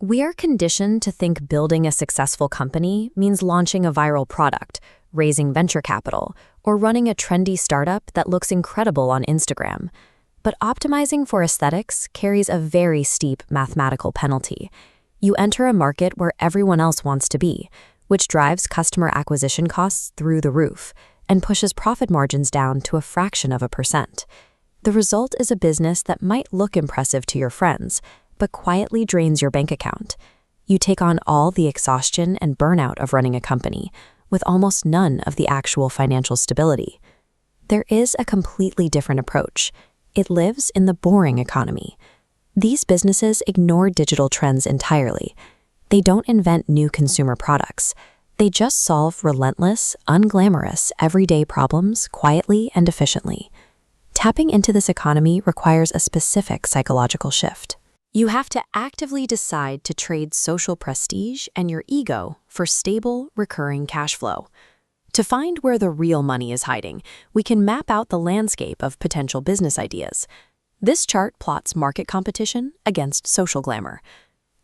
We are conditioned to think building a successful company means launching a viral product, raising venture capital, or running a trendy startup that looks incredible on Instagram. But optimizing for aesthetics carries a very steep mathematical penalty. You enter a market where everyone else wants to be, which drives customer acquisition costs through the roof and pushes profit margins down to a fraction of a percent. The result is a business that might look impressive to your friends, but quietly drains your bank account. You take on all the exhaustion and burnout of running a company, with almost none of the actual financial stability. There is a completely different approach. It lives in the boring economy. These businesses ignore digital trends entirely. They don't invent new consumer products. They just solve relentless, unglamorous, everyday problems quietly and efficiently. Tapping into this economy requires a specific psychological shift. You have to actively decide to trade social prestige and your ego for stable, recurring cash flow. To find where the real money is hiding, we can map out the landscape of potential business ideas. This chart plots market competition against social glamour.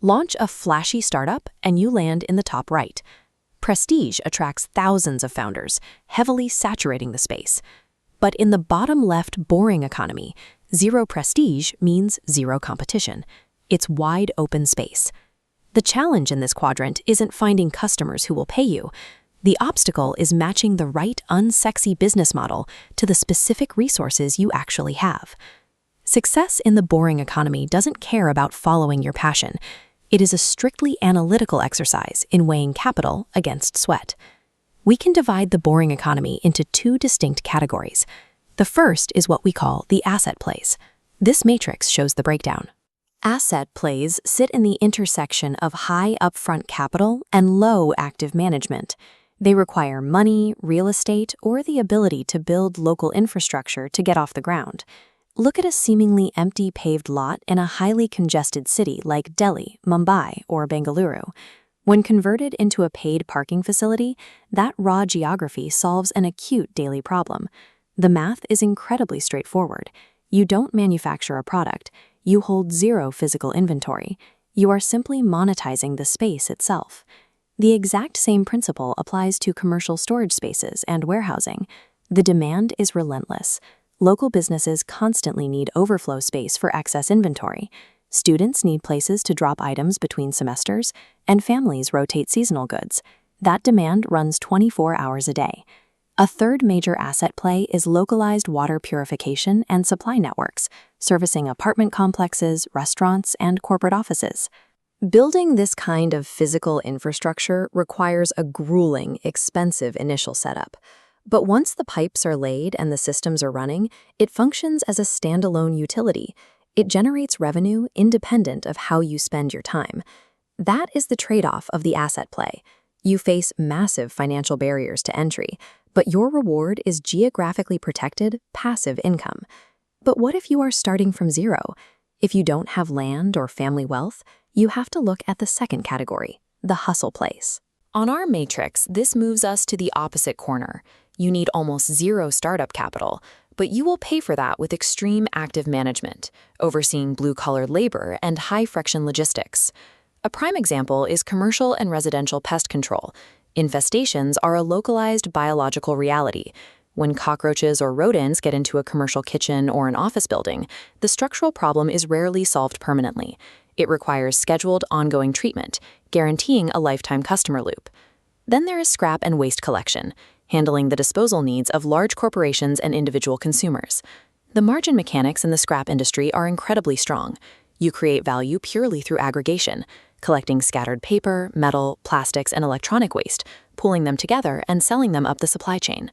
Launch a flashy startup and you land in the top right. Prestige attracts thousands of founders, heavily saturating the space. But in the bottom left boring economy, zero prestige means zero competition. It's wide open space. The challenge in this quadrant isn't finding customers who will pay you. The obstacle is matching the right unsexy business model to the specific resources you actually have. Success in the boring economy doesn't care about following your passion. It is a strictly analytical exercise in weighing capital against sweat. We can divide the boring economy into two distinct categories. The first is what we call the asset plays. This matrix shows the breakdown. Asset plays sit in the intersection of high upfront capital and low active management. They require money, real estate, or the ability to build local infrastructure to get off the ground. Look at a seemingly empty paved lot in a highly congested city like Delhi, Mumbai, or Bengaluru. When converted into a paid parking facility, that raw geography solves an acute daily problem. The math is incredibly straightforward. You don't manufacture a product. You hold zero physical inventory. You are simply monetizing the space itself. The exact same principle applies to commercial storage spaces and warehousing. The demand is relentless. Local businesses constantly need overflow space for excess inventory. Students need places to drop items between semesters, and families rotate seasonal goods. That demand runs 24 hours a day. A third major asset play is localized water purification and supply networks, servicing apartment complexes, restaurants, and corporate offices. Building this kind of physical infrastructure requires a grueling, expensive initial setup. But once the pipes are laid and the systems are running, it functions as a standalone utility. It generates revenue independent of how you spend your time. That is the trade-off of the asset play. You face massive financial barriers to entry, but your reward is geographically protected, passive income. But what if you are starting from zero? If you don't have land or family wealth, you have to look at the second category, the hustle place. On our matrix, this moves us to the opposite corner. You need almost zero startup capital, but you will pay for that with extreme active management, overseeing blue-collar labor and high-friction logistics. A prime example is commercial and residential pest control. Infestations are a localized biological reality. When cockroaches or rodents get into a commercial kitchen or an office building, the structural problem is rarely solved permanently. It requires scheduled, ongoing treatment, guaranteeing a lifetime customer loop. Then there is scrap and waste collection, handling the disposal needs of large corporations and individual consumers. The margin mechanics in the scrap industry are incredibly strong. You create value purely through aggregation, collecting scattered paper, metal, plastics, and electronic waste, pooling them together and selling them up the supply chain.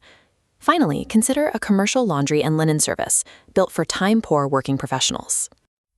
Finally, consider a commercial laundry and linen service built for time-poor working professionals.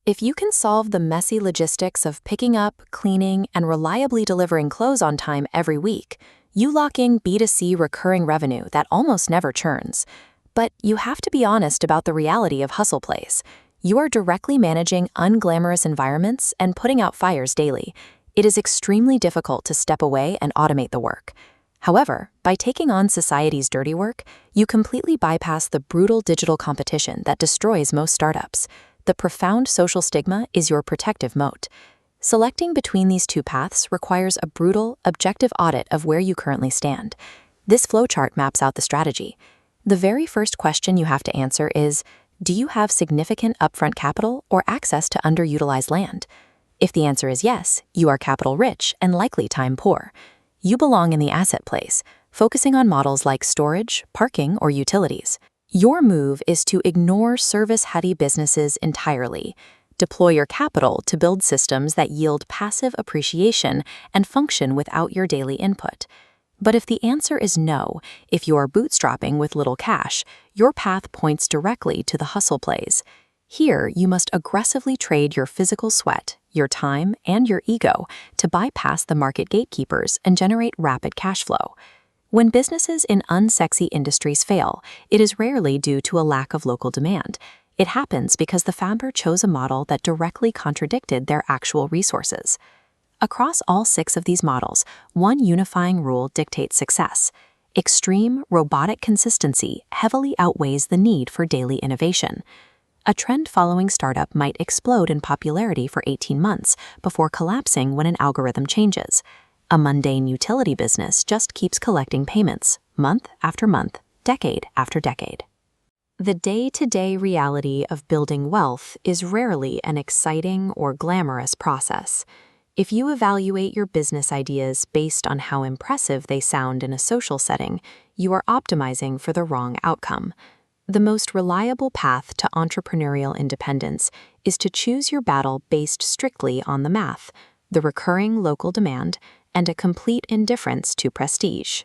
If you can solve the messy logistics of picking up, cleaning, and reliably delivering clothes on time every week, you lock in B2C recurring revenue that almost never churns. But you have to be honest about the reality of hustle plays. You are directly managing unglamorous environments and putting out fires daily. It is extremely difficult to step away and automate the work. However, by taking on society's dirty work, you completely bypass the brutal digital competition that destroys most startups. The profound social stigma is your protective moat. Selecting between these two paths requires a brutal, objective audit of where you currently stand. This flowchart maps out the strategy. The very first question you have to answer is, do you have significant upfront capital or access to underutilized land? If the answer is yes, you are capital rich and likely time poor. You belong in the asset place, focusing on models like storage, parking, or utilities. Your move is to ignore service-heavy businesses entirely. Deploy your capital to build systems that yield passive appreciation and function without your daily input. But if the answer is no, if you are bootstrapping with little cash, your path points directly to the hustle plays. Here, you must aggressively trade your physical sweat, your time, and your ego to bypass the market gatekeepers and generate rapid cash flow. When businesses in unsexy industries fail, it is rarely due to a lack of local demand. It happens because the founder chose a model that directly contradicted their actual resources. Across all 6 of these models, one unifying rule dictates success. Extreme, robotic consistency heavily outweighs the need for daily innovation. A trend-following startup might explode in popularity for 18 months before collapsing when an algorithm changes. A mundane utility business just keeps collecting payments, month after month, decade after decade. The day-to-day reality of building wealth is rarely an exciting or glamorous process. If you evaluate your business ideas based on how impressive they sound in a social setting, you are optimizing for the wrong outcome. The most reliable path to entrepreneurial independence is to choose your battle based strictly on the math, the recurring local demand, and a complete indifference to prestige.